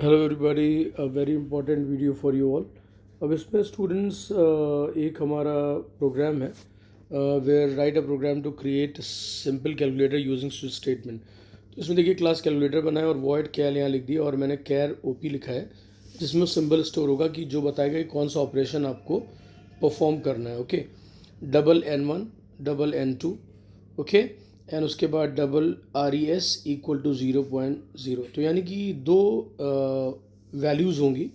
Hello everybody, a very important video for you all. अब इसमें students एक हमारा प्रोग्राम है where write a program to create simple calculator using switch statement. तो इसमें देखिए क्लास कैलकुलेटर बनाया और वॉइड कैल यहाँ लिख दिया और मैंने कैर ओपी लिखा है जिसमें सिंबल स्टोर होगा कि जो बताएगा कि कौन सा ऑपरेशन आपको परफॉर्म करना है। Okay, double N1 double N2, okay, and उसके बाद डबल RES इक्वल टू 0.0। तो यानी कि दो वैल्यूज़ होंगी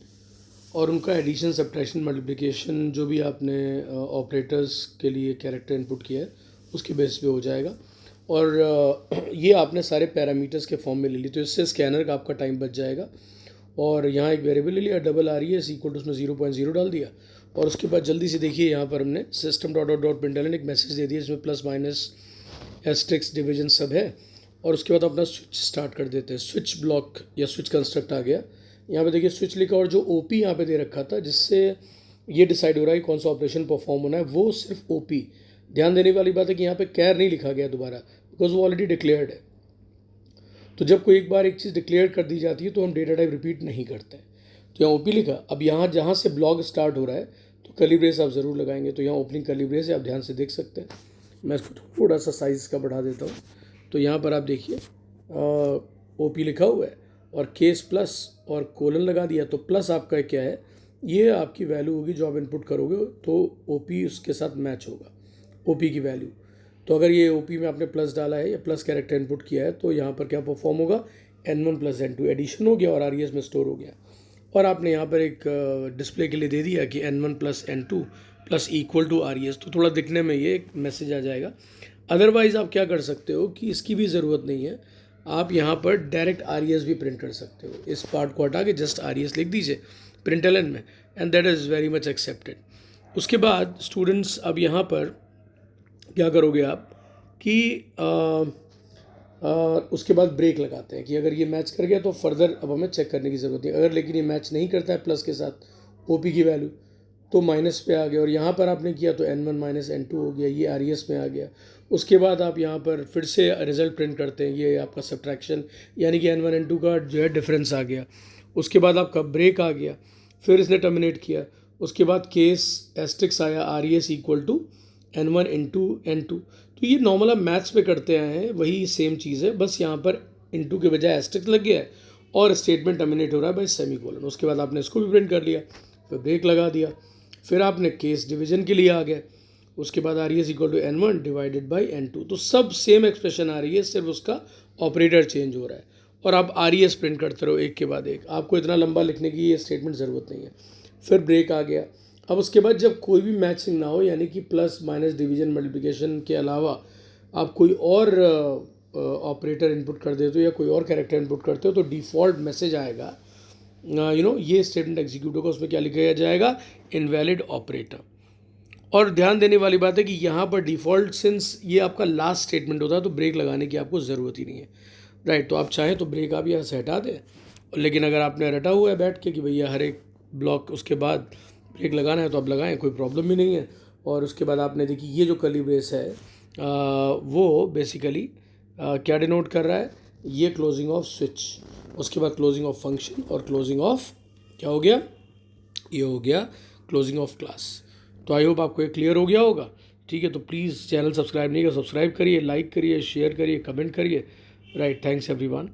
और उनका एडिशन सब्ट्रैक्शन मल्टीप्लिकेशन जो भी आपने ऑपरेटर्स के लिए कैरेक्टर इनपुट किया है उसके बेस पे हो जाएगा। और ये आपने सारे पैरामीटर्स के फॉर्म में ले ली, तो इससे स्कैनर का आपका टाइम बच जाएगा। और यहाँ एक वेरिएबल ले लिया डबल RES इक्वल टू, उसमें 0.0 डाल दिया और उसके बाद जल्दी से देखिए यहाँ पर हमने system dot dot dot println एक मैसेज दे दिया जिसमें प्लस माइनस एस्ट्रिक्स डिवीजन सब है। और उसके बाद अपना स्विच स्टार्ट कर देते हैं। स्विच ब्लॉक या स्विच कंस्ट्रक्ट आ गया, यहाँ पे देखिए स्विच लिखा और जो ओपी यहाँ पे दे रखा था जिससे ये डिसाइड हो रहा है कि कौन सा ऑपरेशन परफॉर्म होना है वो सिर्फ ओपी। ध्यान देने वाली बात है कि यहाँ पे कैर नहीं लिखा गया दोबारा बिकॉज वो ऑलरेडी डिक्लेयर्ड है। तो जब कोई एक बार एक चीज़ डिक्लेयर कर दी जाती है तो हम डेटा टाइप रिपीट नहीं करते। तो यहाँ ओपी लिखा। अब यहाँ जहाँ से ब्लॉक स्टार्ट हो रहा है तो कर्ली ब्रेस आप ज़रूर लगाएंगे। तो यहाँ ओपनिंग कर्ली ब्रेस है, आप ध्यान से देख सकते हैं। मैं इसको थोड़ा सा साइज़ का बढ़ा देता हूँ। तो यहाँ पर आप देखिए ओपी लिखा हुआ है और केस प्लस और कोलन लगा दिया। तो प्लस आपका क्या है, ये आपकी वैल्यू होगी जो आप इनपुट करोगे तो ओपी उसके साथ मैच होगा, ओपी की वैल्यू। तो अगर ये ओपी में आपने प्लस डाला है या प्लस कैरेक्टर इनपुट किया है तो यहाँ पर क्या परफॉर्म होगा, N1 प्लस N2 एडिशन हो गया और RES में स्टोर हो गया। और आपने यहाँ पर एक डिस्प्ले के लिए दे दिया कि N1 plus N2 plus equal to RES, तो थोड़ा दिखने में ये एक मैसेज आ जाएगा। अदरवाइज़ आप क्या कर सकते हो कि इसकी भी ज़रूरत नहीं है, आप यहाँ पर डायरेक्ट RES भी प्रिंट कर सकते हो। इस पार्ट को हटा के जस्ट RES लिख दीजिए प्रिंटलन में and that is very much accepted. उसके बाद स्टूडेंट्स अब यहाँ पर क्या करोगे आप कि उसके बाद ब्रेक लगाते हैं कि अगर ये मैच कर गया तो फर्दर अब हमें चेक करने की ज़रूरत नहीं। अगर लेकिन ये मैच नहीं करता है प्लस के साथ ओपी की वैल्यू तो माइनस पे आ गया और यहाँ पर आपने किया तो N1 माइनस N2 हो गया, ये RES में आ गया। उसके बाद आप यहाँ पर फिर से रिजल्ट प्रिंट करते हैं, ये आपका सब्ट्रैक्शन यानी कि N1 N2 का जो है डिफरेंस आ गया। उसके बाद आपका ब्रेक आ गया, फिर इसने टर्मिनेट किया। उसके बाद केस एस्ट्रिक्स आया RES equal to N1 N2। तो ये नॉर्मल आप मैथ्स पे करते आए हैं, वही सेम चीज़ है, बस यहाँ पर इनटू के बजाय एस्ट्रिक्स लग गया है और स्टेटमेंट टर्मिनेट हो रहा है बाय सेमीकोलन। उसके बाद आपने इसको भी प्रिंट कर लिया, फिर ब्रेक लगा दिया, फिर आपने केस डिवीजन के लिए आ गए। उसके बाद RES equal to N1 divided by N2। तो सब सेम एक्सप्रेशन आ रही है, सिर्फ उसका ऑपरेटर चेंज हो रहा है। और आप RES प्रिंट करते रहो एक के बाद एक, आपको इतना लंबा लिखने की ये स्टेटमेंट ज़रूरत नहीं है। फिर ब्रेक आ गया। अब उसके बाद जब कोई भी मैचिंग ना हो यानी कि प्लस माइनस डिवीजन मल्टीप्लिकेशन के अलावा आप कोई और ऑपरेटर इनपुट कर देते हो या कोई और कैरेक्टर इनपुट करते हो तो डिफ़ॉल्ट मैसेज आएगा, ये स्टेटमेंट एग्जीक्यूट होगा। उसमें क्या लिखा जाएगा, इनवैलिड ऑपरेटर। और ध्यान देने वाली बात है कि यहाँ पर डिफ़ॉल्ट सिंस ये आपका लास्ट स्टेटमेंट होता है तो ब्रेक लगाने की आपको ज़रूरत ही नहीं है, राइट। तो आप चाहें तो ब्रेक आप यहाँ से हटा दें, लेकिन अगर आपने रटा हुआ है बैठ के कि भैया हर एक ब्लॉक उसके बाद ब्रेक लगाना है तो आप लगाएं, कोई प्रॉब्लम भी नहीं है। और उसके बाद आपने देखिए ये जो कर्ली ब्रेस है वो बेसिकली क्या डिनोट कर रहा है, ये क्लोजिंग ऑफ स्विच, उसके बाद क्लोजिंग ऑफ फंक्शन और क्लोजिंग ऑफ क्या हो गया, ये हो गया क्लोजिंग ऑफ क्लास। तो आई होप आपको ये क्लियर हो गया होगा। ठीक है, तो प्लीज़ चैनल सब्सक्राइब नहीं किया सब्सक्राइब करिए, लाइक करिए, शेयर करिए, कमेंट करिए। Right, thanks everyone.